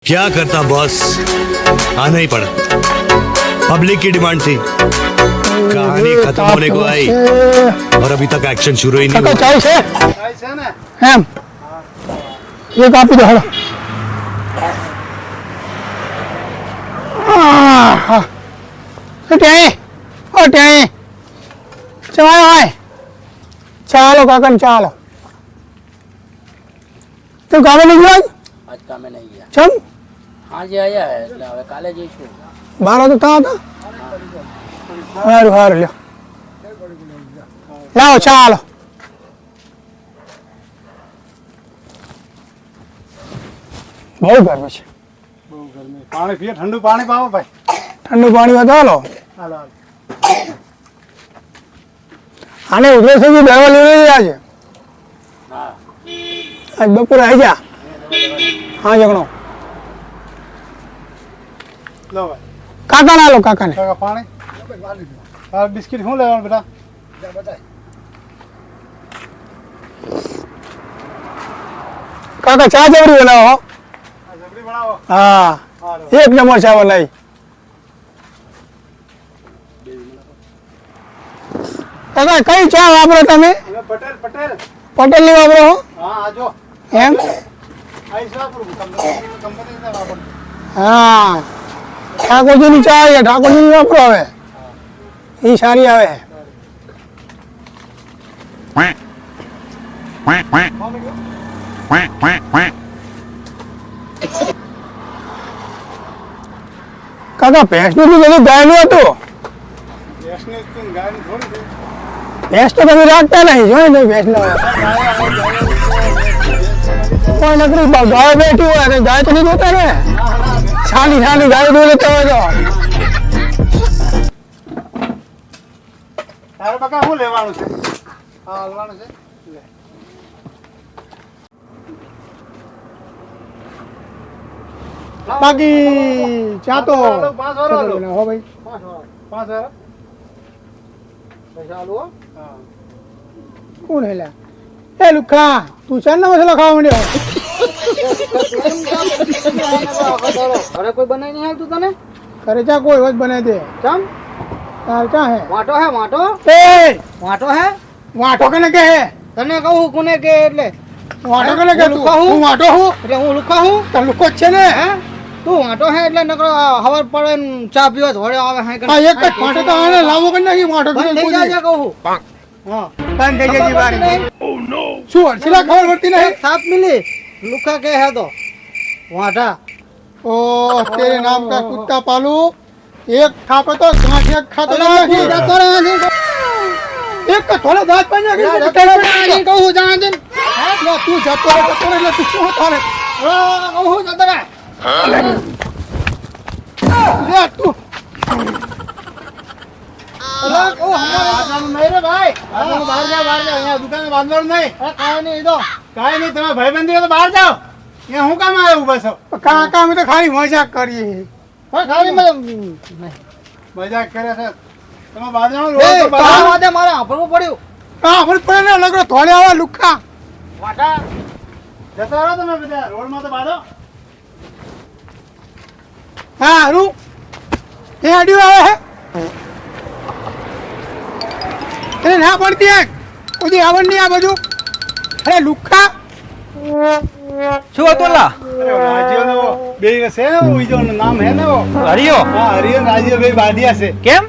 क्या करता बॉस, आना ही पड़ा। पब्लिक की डिमांड थी, कहानी खत्म होने को आई और अभी तक एक्शन शुरू ही नहीं हुआ। चाय છે ને એમ એક આપી દો હળો ઓટે ચાલો હોય ચાલો કાકા ચાલો તું કામે નહીં ગયો आज कामे नहीं गया ચમ आज आया है એટલે હવે કાલે જઈશું બારો તો તા હતા હારું હારું લ્યો લાવો ચાલો બહુ ગરમી છે બહુ ગરમી પાણી પીએ ઠંડુ પાણી પાવો ભાઈ ઠંડુ પાણી હોય તો હાલો હાલો હાલો આને ઉધરસ થી દવા લઈ આજે હા આજ બપોરે આવી જા હા જગણો લો ભાઈ કાકા ના લો કાકાને કાકા પાણી આ બિસ્કિટ શું લેવાનું બેટા કાકા ચા જબરી બનાવો હો. આ જબરી બનાવો હા હાલો એક નંબર ચા બનાવી કાકા કઈ ચા વાપરો તમે હવે પટેલ પટેલ પટેલ ની વાપરો હો હા આજો એમ આઈ સાપરું કંપની ના વાપર હા ઠાકોરજી ની ચા આવે ઠાકોરજી ની વાપરો હવે એ સારી આવે કાકા ભેંસ નું બધું ગાયનું હતું ગેસની ગાયની થોડી છે ભેંસ તો તમે રાખતા નહીં જો ને ભેંસ ના કોઈ નકરી ગાય બેઠી હોય તો ગાય તો નહીં જોતા ને છાની છાની ગાય દોઈ લેતા હોય તો તારે બકા શું લેવાનું છે હા હાલવાનું છે લે બાકી ચા તો પાંચ વાળો હો ભાઈ પાંચ વાળો પૈસા આલુ હો હા કોણ હેલા એ લુખા તું ચાર ના મસાલા ખાવા માંડ્યો ઘરે કોઈ બનાવી નહીં આવતું તને ઘરે ચા કોઈ વત બનાવી દે ચમ તાર ચા હે વાટો હે વાટો એ વાટો હે વાટો કને કે હે તને કહું કોને કે એટલે વાટો કને કે તું લુખા હું? હું વાટો હું એટલે હું લુખા હું તાર લુખો જ છે ને હે તું વાટો હે એટલે નકરો હવાર પડે ને ચા પીવા ધોળે આવે હે હા એક જ વાટો તો આને લાવો કરી નાખી વાટો બંધ થઈ કીધું જાય કહું હા બંધ થઈ જાય ખબર જીવારી નહીં. શું હર્ષિલા ખબર પડતી નહીં સાત મિલી લુખા કે હે તો વાટા ओ तेरे नाम का कुत्ता पालू एक खापे तो गांठ एक खातो नहीं જતો રહે છે. एक का थोड़ा दांत पानी જા, आगे જતો રહે છે. કહું જા દે ना तू जातो रे એટલે તું શું થારે કહું જતો રહે લે તું બાંધવાનું નહીં રે ભાઈ બાંધવાનું બહાર જાઓ અહીંયા દુકાને બાંધવાનું નહીં અરે કાંઈ નહીં એ તો કાંઈ નહીં તમે ભાઈબંધી હોય તો બહાર જાઓ અહીંયા હું કામ આવ્યો ઉભા છો કાકા અમે તો ખાલી મજાક કરીએ પણ ખાલી મને મજાક કરે છે તમે બાંધવાનું એ રોડ તો તારા બાંધો. વાદે મારે સાંભળવું પડ્યું હા મને પડે ને લગડો થોડે આવા લુખા વાટા જતા રહો તમે બધા રોડમાં તો બાંધો હા રૂ એ આડ્યું આવે હે એને ના પડતી એક ઓજી આવડ નહીં આ બાજુ અરે લુખા શું હતું લા અરે રાજીવનો બે છે ને બીજોનું નામ હે ને વો. હરિયો હા હરિયો ને રાજીવ બે બાંધ્યા છે કેમ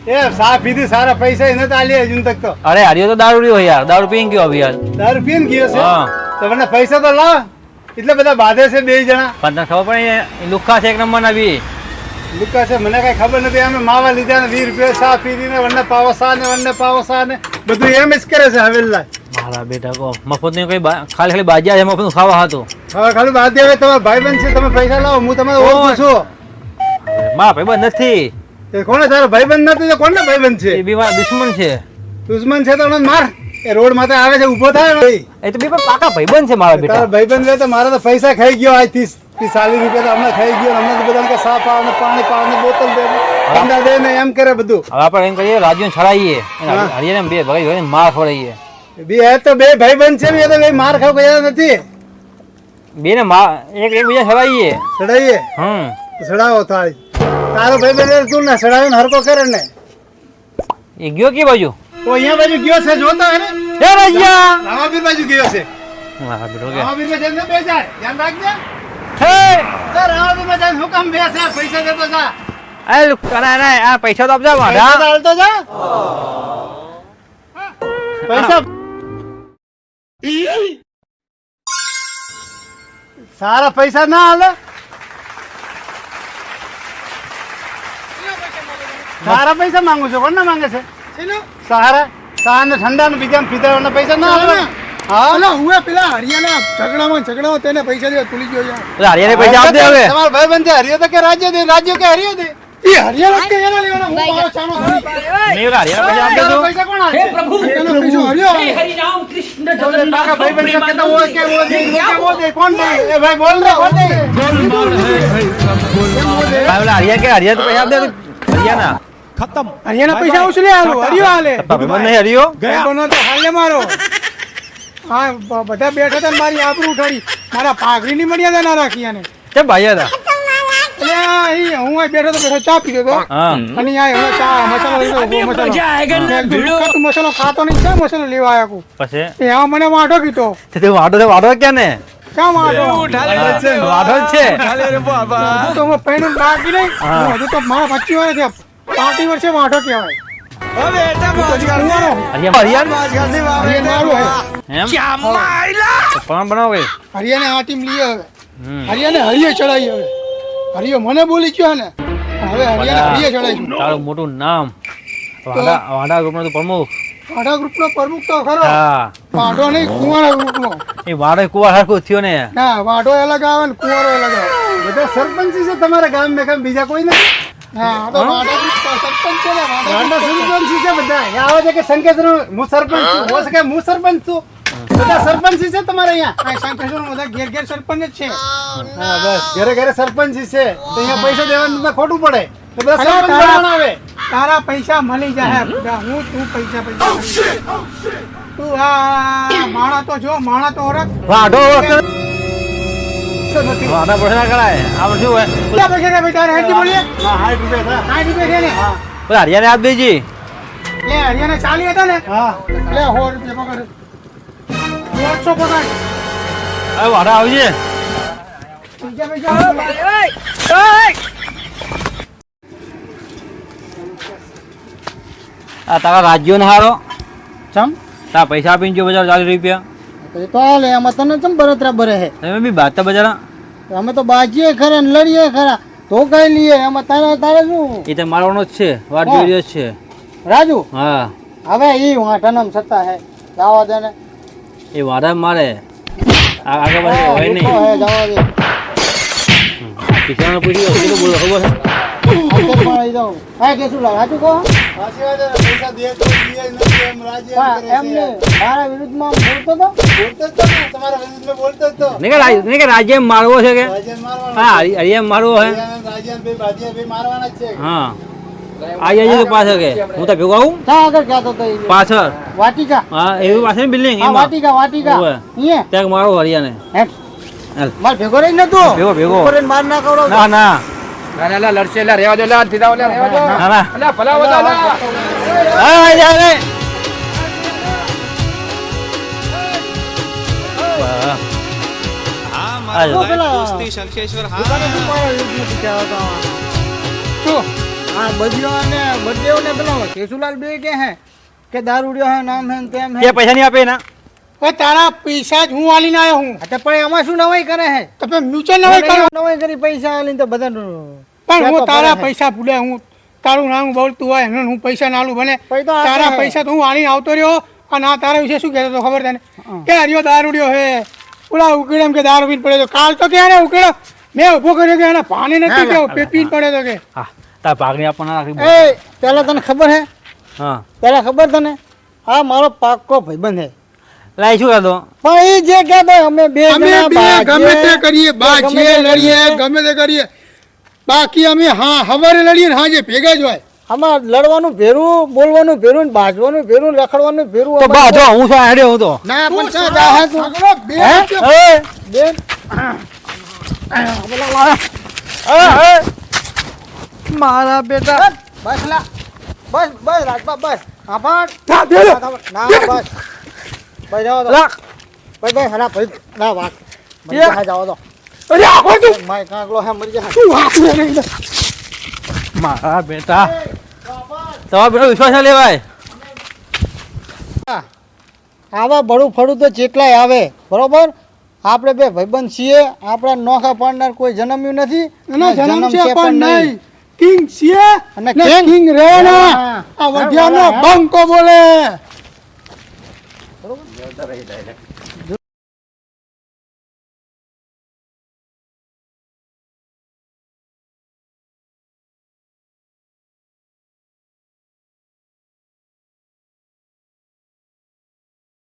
એ સા પીધી સારા પૈસા એને તો આલ્યા હજુ તક તો અરે હરિયો તો દારૂ રહ્યો યાર દારૂ પીને ગયો અભી યાર દારૂ પીને ગયો છે હા. તો મને પૈસા તો લાવ એટલે બધા બાંધે છે બે જણા પણ તને ખબર પડે લુખા છે એક નંબર ના બી લુકા છે મને કઈ ખબર નથી અમે માવા લીધા ને 20 રૂપિયા સા પીધી ને વન્ને પાવસા ને બધું એમ જ કરે છે હવેલા મારા બેટા કો મફત ની કઈ ખાલી ખાલી બાજ્યા છે મફત નું ખાવા હતું હવે ખાલી બાદ હવે તમારા ભાઈબંધ છે તમે પૈસા લાવો હું તમારે ઓળખું છું મારા ભાઈબંધ નથી એ કોને તારો ભાઈબંધ નથી તો કોને ભાઈબંધ છે એ બી મારા દુશ્મન છે દુશ્મન છે તો એને માર એ રોડ માથે આવે છે ઊભો થાય ને ભાઈ એ તો બી પણ પાકા ભાઈબંધ છે મારા તારા બેટા ભાઈબંધ રહે તો મારા તો પૈસા ખાઈ ગયો આજ 30 40 રૂપિયા તો હમણાં ખાઈ ગયો હમણાં તો બધા સા પાવ ને પાણી પાવ ને બોતલ દે ઠંડા દે ને એમ કરે બધું હવે આપણે એમ કહીએ રાજ્યોને છડાઈએ હરિયાને બે ભગાઈ ધોઈને માર ખવડાવીએ બે હે તો બે ભાઈબંધ છે ને એ તો બે માર ખાવ ગયા નથી બે ને એક બીજા સડાઈએ. સડાઈએ સડાવો તારી તારો ભાઈ બને તું ને સડાવીને હરકો કરે ને એ ગયો કે બાજુ? તો અહીંયા બાજુ ગયો છે જોતા હે ને એ રજ્યા રામાપીર બાજુ ગયો છે હા બેઠો કે રામાપીર માં જઈને બેસાય ધ્યાન રાખજે હે તો રામાપીર માં જઈને હું કામ બેસે પૈસા દેતો જા આ કરા ના આ પૈસા તો આપજા પૈસા વાડા. તો હાલતો જા પૈસા સારા પૈસા ના હાલે સારા પૈસા માંગુ છો કોણ ના માંગે છે સારા સારા ઠંડા ને બીજા પીતા પૈસા ના હાલે હા અલા હું પેલા ઝઘડામાં તેને પૈસા દેવા ભૂલી ગયો યાર. પેલા હરિયાને પૈસા આપ દે હવે. તમારો ભાઈ બંધ છે હરિયો તો કે રાજ્ય દે રાજ્ય કે હરિયો દે એ હરિયાણા કે એના લેવાના હું મારો ચાનો નહીં પેલા હરિયાને પૈસા આપ દે તું. પૈસા કોણ હાલે એનો પૈસો હરિયો આવે. કાકા ભાઈ બંધ કહેતા હોય કે વો દે વો દે કોણ દે એ ભાઈ બોલ રે કોણ દે ભાઈ પેલા હરિયા કે હરિયા તો પૈસા આપ દે તું. હરિયાના હરિયાણા પૈસા હું શું લે હાલું હરિયો હાલે ભાઈ નહીં હરિયો ગયો તો હાલે મારો હા બધા બેઠા હતા ને મારી આબરૂ ઉઠાડી મારા પાઘડીની મર્યાદા ના રાખી આને કેમ ભાઈ હતા? એટલે હું અહીં બેઠો ચા પીતો હતો હા અને આ હવે ચા મસાલો લીધો મસાલો ખાતો નહીં ક્યાં મસાલો લેવા આવ્યા કુ પછી એમાં મને વાંઢો કીધો તે વાડો ક્યાં ને ક્યાં વાંઢો વાડો જ છે. હજુ તો હું પૈણું બાકી નહીં હજુ તો મારા 25 વર્ષ થયા 35 વર્ષે વાંઢો કહેવાય કુંવારો. હરિયાણા હરિયાણ મારું હે. એમ પણ બનાવો કે હરિયાને આ ટીમ લઈએ હવે હમ. હરિયાને હરિયે ચડાવી હવે હરિયો મને બોલી ગયો ને હવે હરિયાને હરિયે ચડાવીશું તારું મોટું નામ વાડા ગ્રુપનો તો પ્રમુખ. વાંઢા ગ્રુપનો પ્રમુખ તો ખરો હા વાંઢો નહીં કુંવારા ગ્રુપનો એ વાડો કુવા હરખું થયો ને. ના વાંઢો અલગ આવે ને કુંવારો અલગ આવે બધા સરપંચ છે તમારા ગામ મેં કામ બીજા કોઈ નથી હા આ તો વાંઢા ગ્રુપ સરપંચ છે ને વાંઢા ગામના સરપંચ છે બધા અહીંયા આવે છે કે સંકેતનો હું સરપંચ છું હો શકે હું સરપંચ છું બધા સરપંચ છે તમારે અહીંયા આ શંકરેશ્વરમાં બધા ઘેર ઘેર સરપંચ જ છે હા બસ ઘરે ઘરે સરપંચ છે તો અહીંયા પૈસા દેવાનું તો ખોટું પડે તો બધા અલા, સરપંચ તારા- બનાવવાના આવે તારા પૈસા મળી જાય બધા હું તું પૈસા તું આ માણા તો જો માણા તો ઓરખ વાડો વાડા પડે ના કરાય. આ શું હોય કેટલા પૈસા છે ભાઈ તારે હેઠી બોલીએ હા 60 રૂપિયા થયા 60 રૂપિયા છે ને પેલા હરિયાને હાથ દેજી. લે હરિયાને 40 હતા ને હા લે 100 રૂપિયા પકડ 100 પકડ હવે વાડા આવજે. બીજા પૈસા આ તારા રાજ્યો ને હારો ચમ તારા પૈસા આપીને જો બજાર 40 રૂપિયા તો હાલે એમાં તને ચમ બળતરા બરે હે તમે બી બાતા બજારા અમે તો બાજીએ ખરા ને લડીએ ખરા તો કઈ લઈએ એમાં તારે તારે શું એ તો મારવાનો જ છે વાત જોઈ રહ્યો જ છે. રાજુ હા હવે ઈ વાંઢાનામ સત્તા હે જવા દે ને એ વાડા મારે આગળ પાછળ હોય હે નહીં. જવા દે કિસાનો પૂછ્યું કેટલું બોલો ખબર છે? અંદર પણ આવી જાઉં હા કે શું રાજુ કહો સાચી વાત છે પૈસા દે તો દે નથી એમ રાજ્ય હા, એમ કરે એમને છે મારા વિરુદ્ધમાં બોલતો તો બોલતો જ તો ને તમારા વિરુદ્ધમાં બોલતો જ તો નહીં કે રાજ્ય મારવો છે કે રાજ્ય મારવાનો હા હરિયા મારવો હે રાજ્ય બે બાજીયા બે મારવાના જ છે હા આવી જાય તો પાછળ કે હું તો ભેગો આવું શા આગળ કહેતો તો ઈ? પાછળ વાટિકા હા એવી પાસે બિલ્ડિંગ હા એમાં વાટિકા વાટિકા હોવે. અહીંયા ત્યાં મારો હરિયાને હેઠ હાલ. માર ભેગો રહી નતો ભેગો, ભેગો. ઉપર રહીને માર ના કવડાવતો. ના ના ના હા જા રે વાહ. આ જો. તો પેલા દુકાને શું પાડો યુદ્ધનું શીખ્યા હતા? શું હા બદીઓ ને પેલા કેશુલાલ બે કે હે કે દારૂડિયો હે નામ હે ને તેમ હે કે પૈસા નહીં આપે ના હવે તારા પૈસા જ હું આલીને આવ્યો હું હા, તો પણ એમાં શું નવાઈ કરે હે તો પછી મ્યુચ્યુઅલ નવાઈ કરો નવાઈ કરી પૈસા આલીને તો બધા પણ હું તારા પૈસા ભૂલે હું તારું નામ બોલતું હોય અને હું પૈસા ના આલું બને પૈ તો આપે તારા હે. પૈસા તો હું આલીને આવતો રહ્યો અને આ તારા વિશે શું કહેતો હતો ખબર તને કે હરિયો દારૂડિયો હે ઓલા ઉકેડે એમ કે દારૂ પીને પડ્યો તો કાલ તો કે એને ઉકેડો મેં ઉભો કર્યો કે એને પાણી નથી કે પીને પડ્યો તો કે હા તાર પાઘડી આપવાના રાખી એ પેલા તને ખબર હે હા પેલા ખબર તને આ મારો પાક્કો ભાઈબંધ હે લાઈ શું કરતો પણ એ જે કહેતો અમે બે અમે જણા બે ગમે તે બાજીએ, કરીએ બાજીએ ગમે તે લડીએ કરીએ. ગમે તે કરીએ બાકી અમે હા હવારે લડીએ ને હાજે ભેગા જ હોય આમાં લડવાનું ભેરું બોલવાનું ભેરું ને બાજવાનું ભેરું ને રખડવાનું ભેરું તો અમારે- બા જો હું શું હેડ્યો હું તો ના પણ ચા જા હે તું સગડો બે હે? વચ્ચે એ બે મારા બેટા બસ લા બસ બસ રાજબા બસ આભાર જા, દે દે. ના બસ ભાઈ જાઓ તો ભાઈ ભાઈ હલા ભાઈ ના વાત મરી જાય જાઓ તો અરે આખો તું માય કાંગલો હે મરી જાય શું હાથ લે નહીં મારા બેટા તમારો બેટો વિશ્વાસ ના લેવાય. આવા બડું ફળું તો જેટલાય આવે બરોબર આપણે બે ભાઈબંધ છીએ આપણા નોખા પાડનાર કોઈ જન્મ્યું નથી એનો ને જન્મ છે જન્મશે પણ નહીં કિંગ છે અને ને king? કિંગ રહે ને હા. આ વઢિયાનો બંકો બોલે બરોબર